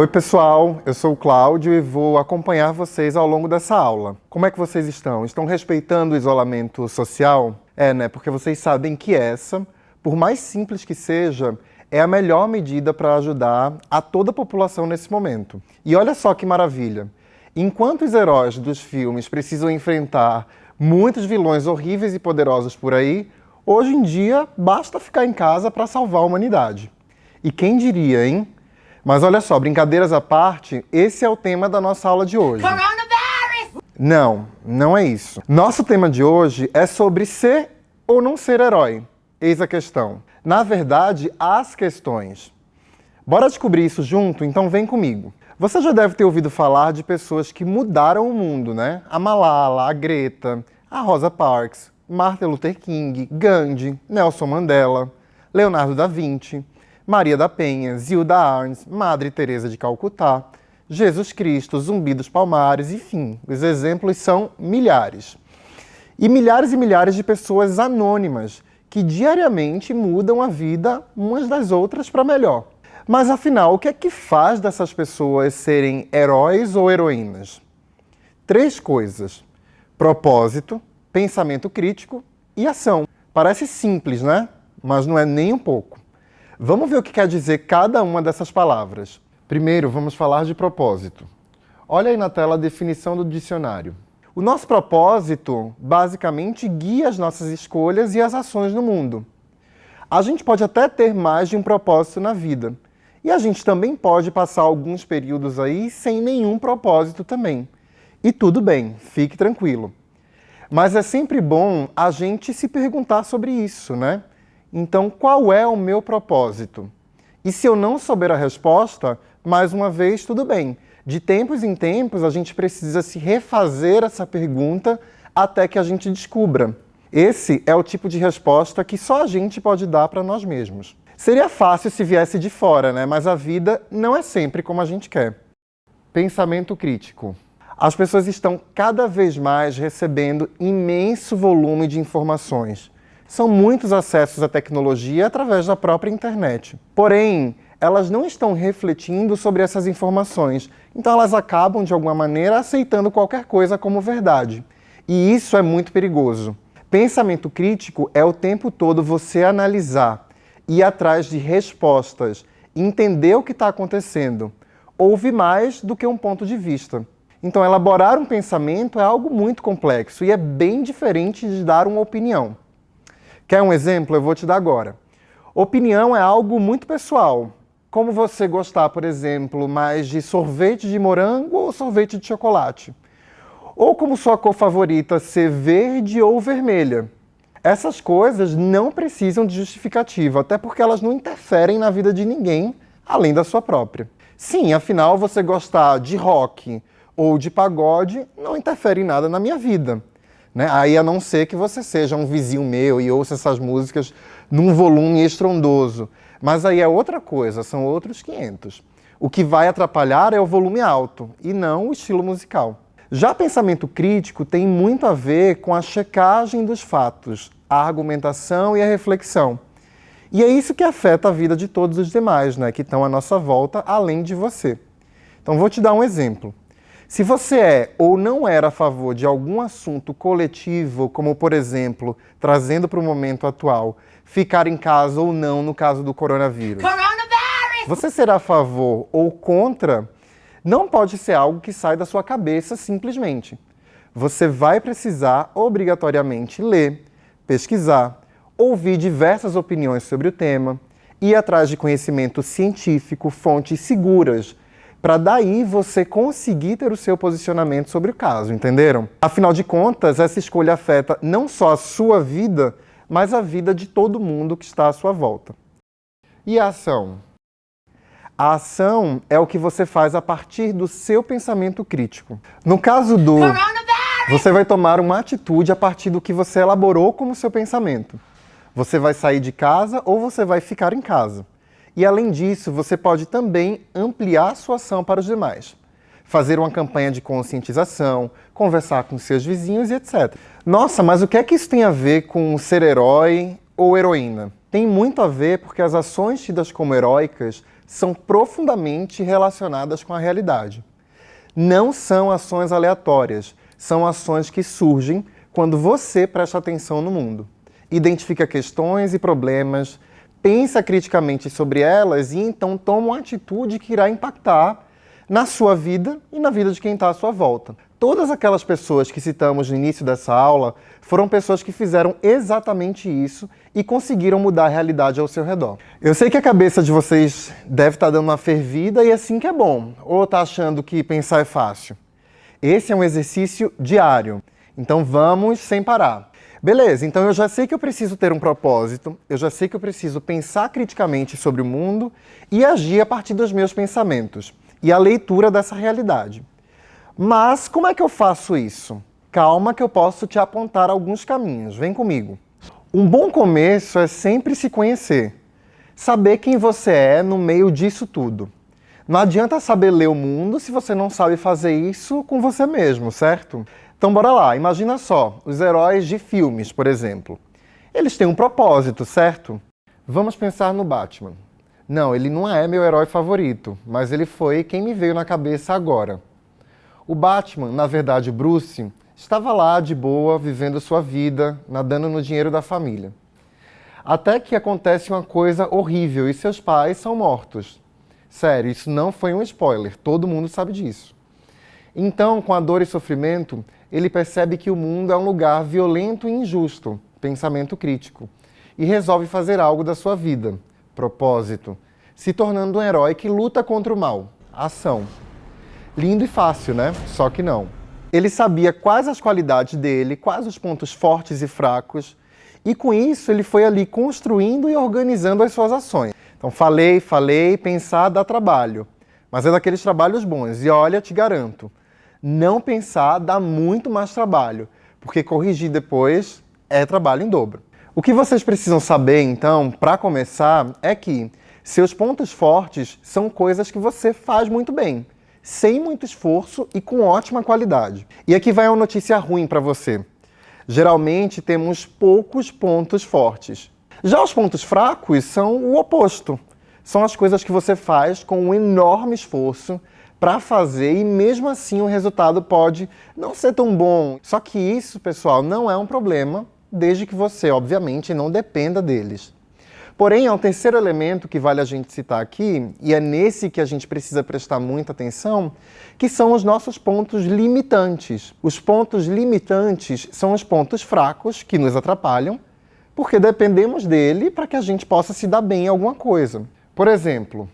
Oi pessoal, eu sou o Cláudio e vou acompanhar vocês ao longo dessa aula. Como é que vocês estão? Estão respeitando o isolamento social? Porque vocês sabem que essa, por mais simples que seja, é a melhor medida para ajudar a toda a população nesse momento. E olha só que maravilha! Enquanto os heróis dos filmes precisam enfrentar muitos vilões horríveis e poderosos por aí, hoje em dia basta ficar em casa para salvar a humanidade. E quem diria, hein? Mas olha só, brincadeiras à parte, esse é o tema da nossa aula de hoje. Coronavirus! Não é isso. Nosso tema de hoje é sobre ser ou não ser herói. Eis a questão. Na verdade, as questões. Bora descobrir isso junto? Então vem comigo. Você já deve ter ouvido falar de pessoas que mudaram o mundo, né? A Malala, a Greta, a Rosa Parks, Martin Luther King, Gandhi, Nelson Mandela, Leonardo da Vinci, Maria da Penha, Zilda Arnes, Madre Teresa de Calcutá, Jesus Cristo, Zumbi dos Palmares, enfim, os exemplos são milhares. E milhares de pessoas anônimas que diariamente mudam a vida umas das outras para melhor. Mas afinal, o que é que faz dessas pessoas serem heróis ou heroínas? 3 coisas: propósito, pensamento crítico e ação. Parece simples, né? Mas não é nem um pouco. Vamos ver o que quer dizer cada uma dessas palavras. Primeiro, vamos falar de propósito. Olha aí na tela a definição do dicionário. O nosso propósito, basicamente, guia as nossas escolhas e as ações no mundo. A gente pode até ter mais de um propósito na vida. E a gente também pode passar alguns períodos aí sem nenhum propósito também. E tudo bem, fique tranquilo. Mas é sempre bom a gente se perguntar sobre isso, né? Então, qual é o meu propósito? E se eu não souber a resposta, mais uma vez, tudo bem. De tempos em tempos, a gente precisa se refazer essa pergunta até que a gente descubra. Esse é o tipo de resposta que só a gente pode dar para nós mesmos. Seria fácil se viesse de fora, né? Mas a vida não é sempre como a gente quer. Pensamento crítico. As pessoas estão cada vez mais recebendo imenso volume de informações. São muitos acessos à tecnologia através da própria internet. Porém, elas não estão refletindo sobre essas informações, então elas acabam, de alguma maneira, aceitando qualquer coisa como verdade. E isso é muito perigoso. Pensamento crítico é o tempo todo você analisar, ir atrás de respostas, entender o que está acontecendo, ouvir mais do que um ponto de vista. Então, elaborar um pensamento é algo muito complexo e é bem diferente de dar uma opinião. Quer um exemplo? Eu vou te dar agora. Opinião é algo muito pessoal. Como você gostar, por exemplo, mais de sorvete de morango ou sorvete de chocolate. Ou como sua cor favorita ser verde ou vermelha. Essas coisas não precisam de justificativa, até porque elas não interferem na vida de ninguém, além da sua própria. Sim, afinal, você gostar de rock ou de pagode não interfere em nada na minha vida. Aí, a não ser que você seja um vizinho meu e ouça essas músicas num volume estrondoso. Mas aí é outra coisa, são outros 500. O que vai atrapalhar é o volume alto e não o estilo musical. Já pensamento crítico tem muito a ver com a checagem dos fatos, a argumentação e a reflexão. E é isso que afeta a vida de todos os demais, que estão à nossa volta, além de você. Então, vou te dar um exemplo. Se você é ou não era a favor de algum assunto coletivo, como, por exemplo, trazendo para o momento atual, ficar em casa ou não no caso do coronavírus. Você será a favor ou contra, não pode ser algo que sai da sua cabeça simplesmente. Você vai precisar obrigatoriamente ler, pesquisar, ouvir diversas opiniões sobre o tema, ir atrás de conhecimento científico, fontes seguras, para daí você conseguir ter o seu posicionamento sobre o caso, entenderam? Afinal de contas, essa escolha afeta não só a sua vida, mas a vida de todo mundo que está à sua volta. E a ação? A ação é o que você faz a partir do seu pensamento crítico. No caso do... Você vai tomar uma atitude a partir do que você elaborou como seu pensamento. Você vai sair de casa ou você vai ficar em casa. E, além disso, você pode também ampliar sua ação para os demais. Fazer uma campanha de conscientização, conversar com seus vizinhos e etc. Nossa, mas o que é que isso tem a ver com ser herói ou heroína? Tem muito a ver porque as ações tidas como heróicas são profundamente relacionadas com a realidade. Não são ações aleatórias, são ações que surgem quando você presta atenção no mundo. Identifica questões e problemas, pensa criticamente sobre elas e então toma uma atitude que irá impactar na sua vida e na vida de quem está à sua volta. Todas aquelas pessoas que citamos no início dessa aula foram pessoas que fizeram exatamente isso e conseguiram mudar a realidade ao seu redor. Eu sei que a cabeça de vocês deve estar dando uma fervida e assim que é bom, ou está achando que pensar é fácil. Esse é um exercício diário, então vamos sem parar. Beleza, então eu já sei que eu preciso ter um propósito, eu já sei que eu preciso pensar criticamente sobre o mundo e agir a partir dos meus pensamentos e a leitura dessa realidade. Mas como é que eu faço isso? Calma que eu posso te apontar alguns caminhos, vem comigo. Um bom começo é sempre se conhecer, saber quem você é no meio disso tudo. Não adianta saber ler o mundo se você não sabe fazer isso com você mesmo, certo? Então bora lá, imagina só, os heróis de filmes, por exemplo. Eles têm um propósito, certo? Vamos pensar no Batman. Não, ele não é meu herói favorito, mas ele foi quem me veio na cabeça agora. O Batman, na verdade Bruce, estava lá de boa, vivendo sua vida, nadando no dinheiro da família. Até que acontece uma coisa horrível e seus pais são mortos. Sério, isso não foi um spoiler, todo mundo sabe disso. Então, com a dor e sofrimento, ele percebe que o mundo é um lugar violento e injusto, pensamento crítico, e resolve fazer algo da sua vida, propósito, se tornando um herói que luta contra o mal, ação. Lindo e fácil, né? Só que não. Ele sabia quais as qualidades dele, quais os pontos fortes e fracos, e com isso ele foi ali construindo e organizando as suas ações. Então falei, pensar dá trabalho, mas é daqueles trabalhos bons, e olha, te garanto, não pensar dá muito mais trabalho, porque corrigir depois é trabalho em dobro. O que vocês precisam saber, então, para começar, é que seus pontos fortes são coisas que você faz muito bem, sem muito esforço e com ótima qualidade. E aqui vai uma notícia ruim para você. Geralmente temos poucos pontos fortes. Já os pontos fracos são o oposto. São as coisas que você faz com um enorme esforço para fazer e mesmo assim o resultado pode não ser tão bom. Só que isso, pessoal, não é um problema, desde que você, obviamente, não dependa deles. Porém, há um terceiro elemento que vale a gente citar aqui, e é nesse que a gente precisa prestar muita atenção, que são os nossos pontos limitantes. Os pontos limitantes são os pontos fracos que nos atrapalham, porque dependemos dele para que a gente possa se dar bem em alguma coisa. Por exemplo,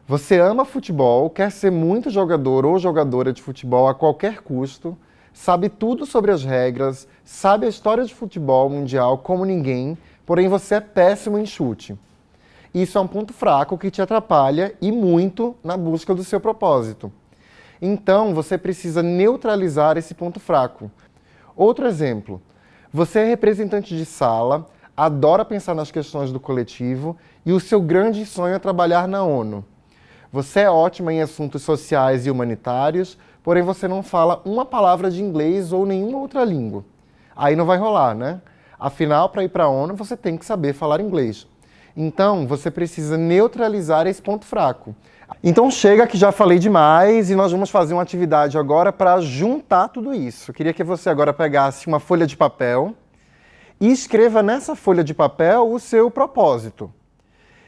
você ama futebol, quer ser muito jogador ou jogadora de futebol a qualquer custo, sabe tudo sobre as regras, sabe a história de futebol mundial como ninguém, porém você é péssimo em chute. Isso é um ponto fraco que te atrapalha e muito na busca do seu propósito. Então, você precisa neutralizar esse ponto fraco. Outro exemplo, você é representante de sala, adora pensar nas questões do coletivo e o seu grande sonho é trabalhar na ONU. Você é ótima em assuntos sociais e humanitários, porém você não fala uma palavra de inglês ou nenhuma outra língua. Aí não vai rolar, né? Afinal, para ir para a ONU, você tem que saber falar inglês. Então, você precisa neutralizar esse ponto fraco. Então chega que já falei demais e nós vamos fazer uma atividade agora para juntar tudo isso. Eu queria que você agora pegasse uma folha de papel e escreva nessa folha de papel o seu propósito.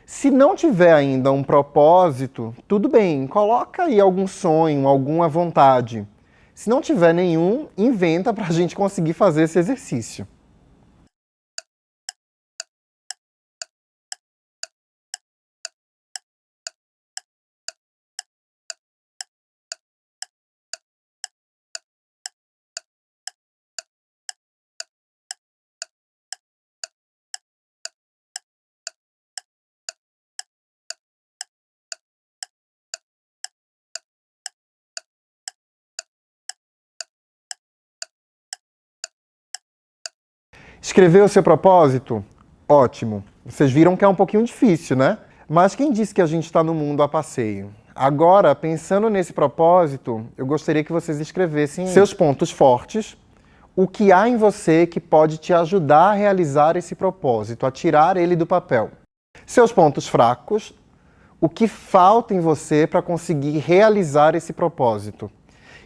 Se não tiver ainda um propósito, tudo bem, coloca aí algum sonho, alguma vontade. Se não tiver nenhum, inventa para a gente conseguir fazer esse exercício. Escreveu o seu propósito? Ótimo. Vocês viram que é um pouquinho difícil, né? Mas quem disse que a gente está no mundo a passeio? Agora, pensando nesse propósito, eu gostaria que vocês escrevessem seus pontos fortes, o que há em você que pode te ajudar a realizar esse propósito, a tirar ele do papel. Seus pontos fracos, o que falta em você para conseguir realizar esse propósito.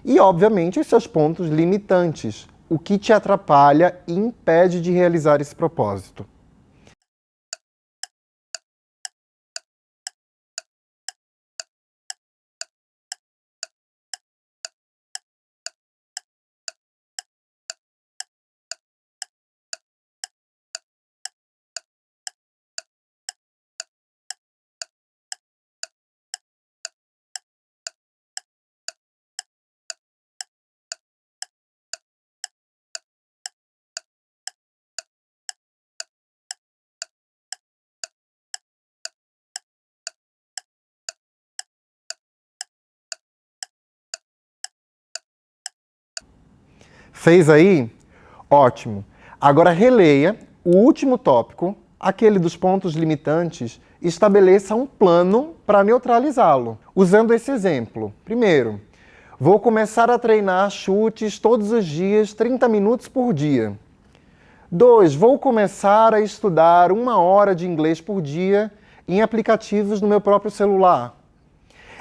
E, obviamente, os seus pontos limitantes, o que te atrapalha e impede de realizar esse propósito. Fez aí? Ótimo. Agora releia o último tópico, aquele dos pontos limitantes, e estabeleça um plano para neutralizá-lo. Usando esse exemplo. Primeiro, vou começar a treinar chutes todos os dias, 30 minutos por dia. 2. Vou começar a estudar 1 hora de inglês por dia em aplicativos no meu próprio celular.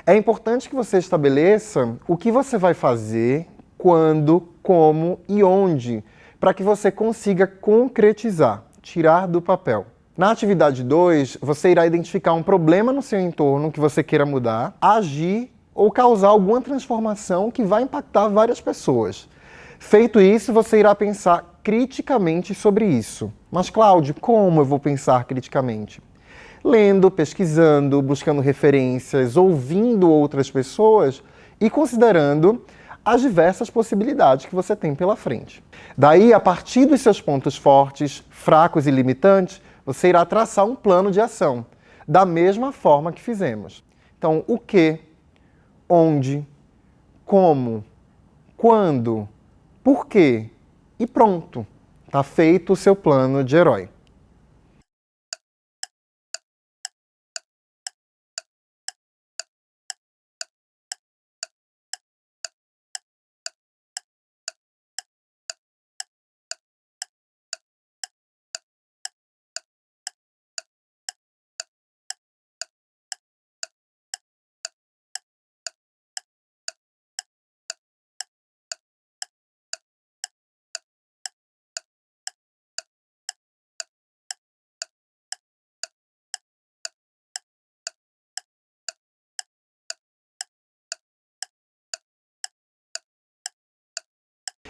É importante que você estabeleça o que você vai fazer, quando, como e onde, para que você consiga concretizar, tirar do papel. Na atividade 2, você irá identificar um problema no seu entorno que você queira mudar, agir ou causar alguma transformação que vai impactar várias pessoas. Feito isso, você irá pensar criticamente sobre isso. Mas, Cláudio, como eu vou pensar criticamente? Lendo, pesquisando, buscando referências, ouvindo outras pessoas e considerando as diversas possibilidades que você tem pela frente. Daí, a partir dos seus pontos fortes, fracos e limitantes, você irá traçar um plano de ação, da mesma forma que fizemos. Então, o que, onde, como, quando, por quê e pronto. Está feito o seu plano de herói.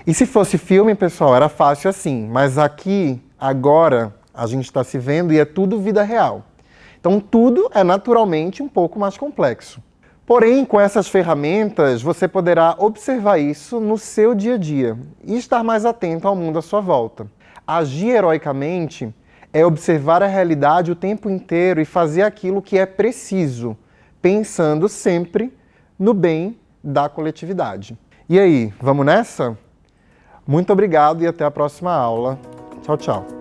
E se fosse filme, pessoal, era fácil assim. Mas aqui, agora, a gente está se vendo e é tudo vida real. Então, tudo é naturalmente um pouco mais complexo. Porém, com essas ferramentas, você poderá observar isso no seu dia a dia e estar mais atento ao mundo à sua volta. Agir heroicamente é observar a realidade o tempo inteiro e fazer aquilo que é preciso, pensando sempre no bem da coletividade. E aí, vamos nessa? Muito obrigado e até a próxima aula. Tchau, tchau.